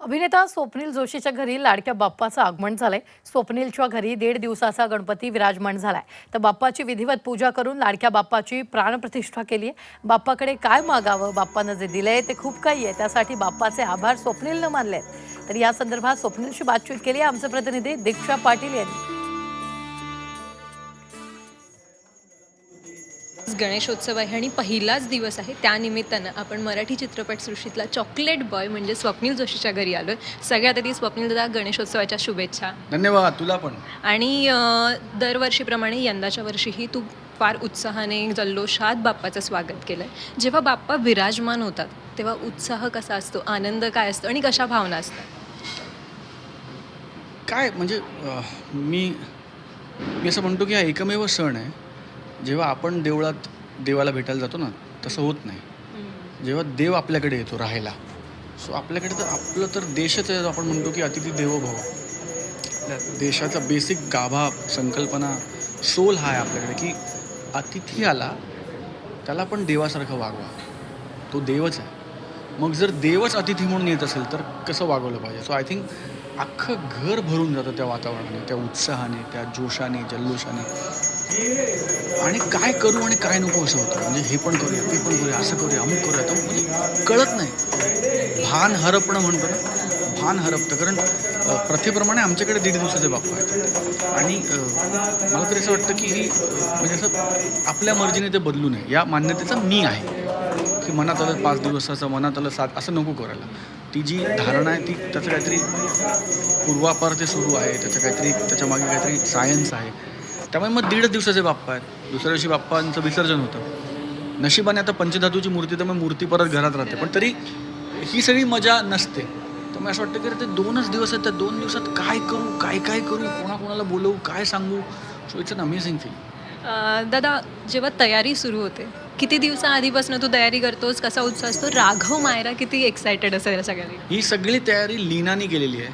अभिनेता स्वप्नील जोशीच्या घरी लाडक्या बाप्पाचं आगमन झालंय. स्वप्नीलच्या घरी 1.5 दिवसाचा गणपती विराजमान झालाय. तर बाप्पाची विधिवत पूजा करून लाडक्या बाप्पाची प्राणप्रतिष्ठा केली आहे. बाप्पाकडे काय मागावं, बाप्पानं जे दिलंय ते खूप काही आहे. त्यासाठी बाप्पाचे आभार स्वप्नीलनं मानलेत. तर या संदर्भात स्वप्नीलशी बातचीत केली आहे आमचे प्रतिनिधी दीक्षा पाटील यांनी. गणेशोत्सव आहे आणि पहिलाच दिवस आहे. त्यानिमित्तानं आपण मराठी चित्रपटसृष्टीतला चॉकलेट बॉय म्हणजे स्वप्नील जोशीच्या घरी आलोय. सगळ्यात आधी स्वप्नील दादा, गणेशोत्सवाच्या शुभेच्छा. धन्यवाद. तुला पण. आणि दरवर्षीप्रमाणे यंदाच्या वर्षीही तू फार उत्साहाने जल्लोषात बाप्पाचं स्वागत केलंय. जेव्हा बाप्पा विराजमान होतात तेव्हा उत्साह कसा असतो, आनंद काय असतो आणि कशा भावना असतात? काय म्हणजे मी मी असं म्हणतो की हा एकमेव सण आहे जेव्हा आपण देवळात देवाला भेटायला जातो ना, तसं होत नाही. जेव्हा देव आपल्याकडे येतो राहायला, सो आपल्याकडे तर आपलं तर देशच आहे. आपण म्हणतो की अतिथी देवो भव. आपल्या देशाचा बेसिक गाभा संकल्पना सोल हा आहे आपल्याकडे की अतिथी आला त्याला आपण देवासारखं वागवा. तो देवच आहे. मग जर देवच अतिथी म्हणून येत असेल तर कसं वागवलं पाहिजे. सो आय थिंक अख्खं घर भरून जातं त्या वातावरणाने, त्या उत्साहाने, त्या जोशाने, जल्लोषाने. आणि काय करू आणि काय नको असं होतं. म्हणजे हे पण करूया, ते पण करूया, असं करूया, अमुक करूया, तर म्हणजे कळत नाही. भान हरपणं म्हणतो ना, भान हरपतं. कारण प्रथेप्रमाणे आमच्याकडे 1.5 दिवसाचे बाप्पा आहेत. आणि मला तरी असं वाटतं की म्हणजे असं आपल्या मर्जीने ते बदलू नये या मान्यतेचा मी आहे की मनात आलं 5 दिवसाचं, मनात आलं 7, असं नको करायला. ती जी धारणा आहे ती त्याचं काहीतरी पूर्वापार ते सुरू आहे, त्याचं काहीतरी त्याच्यामागे काहीतरी सायन्स आहे. त्यामुळे मग 1.5 दिवसाचे बाप्पा आहेत. दुसऱ्या दिवशी बाप्पांचं विसर्जन होतं. नशिबाने आता पंचधातूची मूर्ती, तर मग मूर्ती परत घरात राहते. पण तरी ही सगळी मजा नसते. त्यामुळे असं वाटतं की ते 2च दिवस आहेत. त्या 2 दिवसात काय करू, काय काय करू, कोणाकोणाला बोलवू, काय सांगू. So it's an amazing feel. दादा, जेव्हा तयारी सुरू होते किती दिवसाआधीपासून तू तयारी करतोस, कसा उत्साह असतो? राघव, मायरा किती एक्सायटेड असेल सगळ्यांनी? ही सगळी तयारी लीनानी केलेली आहे.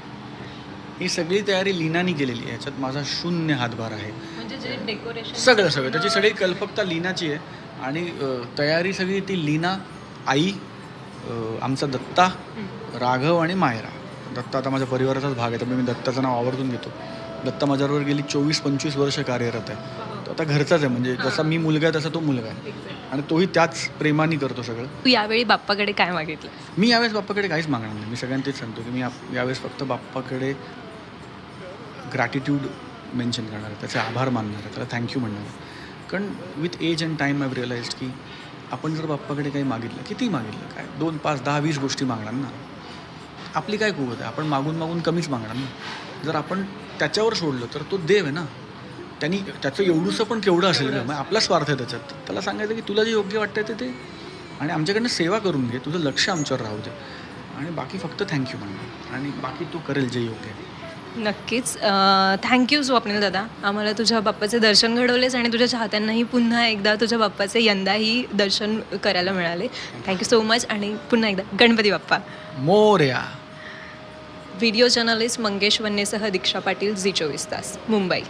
ही सगळी तयारी लीनानी केलेली आहे. याच्यात माझा शून्य हातभार आहे. म्हणजे जे डेकोरेशन सगळं त्याची सगळी कल्पकता लीनाची आहे. आणि तयारी सगळी ती लीना, आई, आमचा दत्ता, राघव आणि मायरा. दत्ता आता माझ्या परिवाराचाच भाग आहे, त्यामुळे मी दत्ताचं नाव आवर्जून घेतो. दत्ता माझ्याबरोबर गेली 24-25 वर्ष कार्यरत आहे. तो आता घरचाच आहे. म्हणजे जसा मी मुलगा आहे तसा तो मुलगा आहे. आणि तोही त्याच प्रेमाने करतो सगळं. तू यावेळी बाप्पाकडे काय मागितलं? मी यावेळेस बाप्पाकडे काहीच मागणार नाही. मी सगळ्यांना तेच सांगतो की मी यावेळेस फक्त बाप्पाकडे ग्रॅटिट्यूड मेन्शन करणार आहे, त्याचे आभार मानणार आहे, त्याला थँक्यू म्हणणार आहे. कारण with age and time I have realised की आपण जर बाप्पाकडे काही मागितलं, किती मागितलं, काय 2, 5, 10, 20 गोष्टी मागणार ना. आपली काय कुवत आहे, आपण मागून मागून कमीच मागणार ना. जर आपण त्याच्यावर सोडलं तर तो देव आहे ना. त्यांनी त्याचं एवढंसं पण केवढं असेल का, मग आपला स्वार्थ आहे त्याच्यात. त्याला सांगायचं की तुला जे योग्य वाटतं ते आणि आमच्याकडनं सेवा करून घे, तुझं लक्ष आमच्यावर राहू दे, आणि बाकी फक्त थँक्यू म्हणणार, आणि बाकी तू करेल जे योग्य आहे. नक्कीच. थँक्यू स्वप्नील दादा, आम्हाला तुझ्या बाप्पाचे दर्शन घडवलेस आणि तुझ्या चाहत्यांनाही पुन्हा एकदा तुझ्या बाप्पाचे यंदाही दर्शन करायला मिळाले. Thank you so much. आणि पुन्हा एकदा गणपती बाप्पा मोरया. व्हिडिओ जर्नलिस्ट मंगेश वन्नेसह दीक्षा पाटील, झी 24 तास, मुंबई.